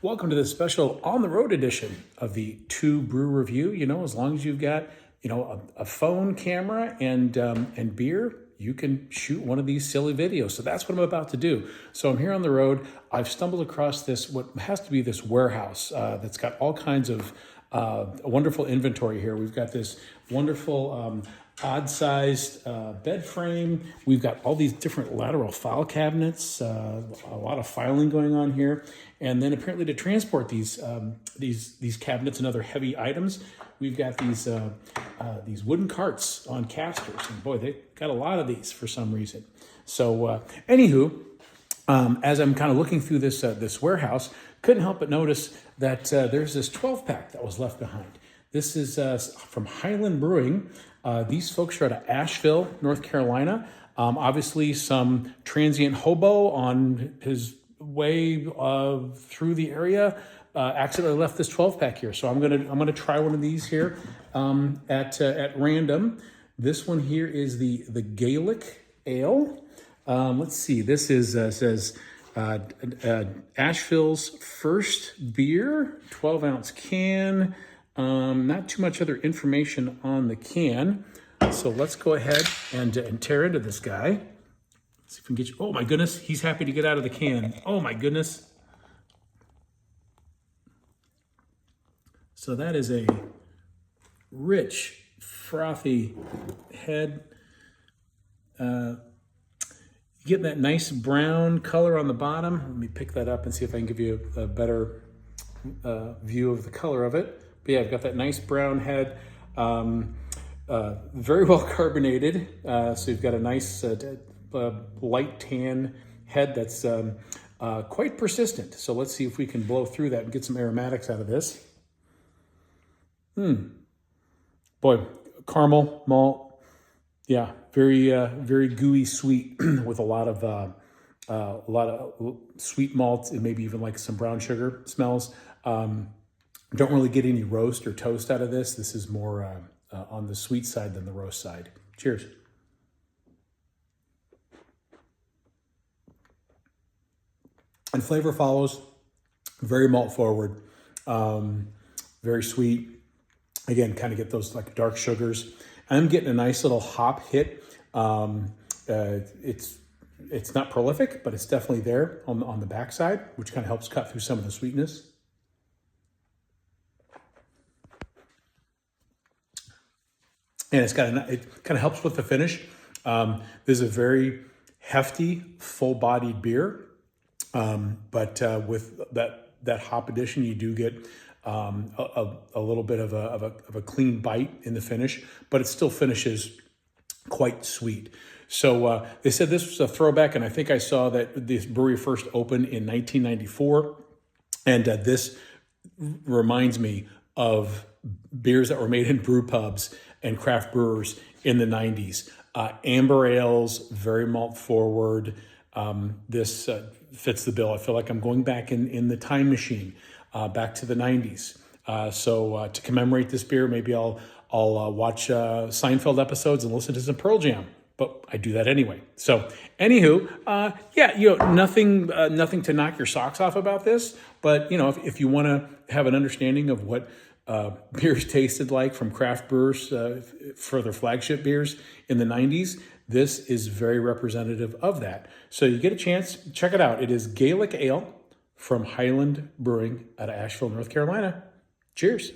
Welcome to this special on-the-road edition of the TUE Brew Review. You know, as long as you've got, a phone camera and beer, you can shoot one of these silly videos. So that's what I'm about to do. So I'm here on the road. I've stumbled across this, what has to be this warehouse that's got all kinds of wonderful inventory here. We've got this wonderful odd-sized bed frame. We've got all these different lateral file cabinets, a lot of filing going on here. And then apparently to transport these cabinets and other heavy items, we've got these wooden carts on casters. And boy, they got a lot of these for some reason. So anywho, as I'm kind of looking through this warehouse, couldn't help but notice that there's this 12-pack that was left behind. This is from Highland Brewing. These folks are out of Asheville, North Carolina. Obviously, some transient hobo on his way through the area accidentally left this 12-pack here. So I'm gonna try one of these here at random. This one here is the Gaelic ale. Let's see. This is says Asheville's first beer, 12-ounce can. Not too much other information on the can. So let's go ahead and tear into this guy. See if we can get you. Oh my goodness, he's happy to get out of the can. Oh my goodness. So that is a rich, frothy head. Getting that nice brown color on the bottom. Let me pick that up and see if I can give you a better view of the color of it. But yeah, I've got that nice brown head, very well carbonated. So you've got a nice light tan head that's quite persistent. So let's see if we can blow through that and get some aromatics out of this. Boy, caramel, malt, yeah, very gooey sweet with a lot of sweet malt and maybe even like some brown sugar smells. Don't really get any roast or toast out of this. This is more on the sweet side than the roast side. Cheers. And flavor follows, very malt forward, very sweet. Again, kind of get those like dark sugars. I'm getting a nice little hop hit. It's not prolific, but it's definitely there on the backside, which kind of helps cut through some of the sweetness. And it kind of helps with the finish. This is a very hefty, full-bodied beer, but with that hop addition, you do get a little bit of a clean bite in the finish, but it still finishes quite sweet. So they said this was a throwback, and I think I saw that this brewery first opened in 1994, and this reminds me of beers that were made in brew pubs and craft brewers in the 90s. Amber ales, very malt forward. This fits the bill. I feel like I'm going back in the time machine, back to the 90s. So to commemorate this beer, maybe I'll watch Seinfeld episodes and listen to some Pearl Jam. But I do that anyway. So anywho, yeah, nothing to knock your socks off about this. But if you want to have an understanding of what beers tasted like from craft brewers for their flagship beers in the 90s, this is very representative of that. So you get a chance, check it out. It is Gaelic Ale from Highland Brewing out of Asheville, North Carolina. Cheers.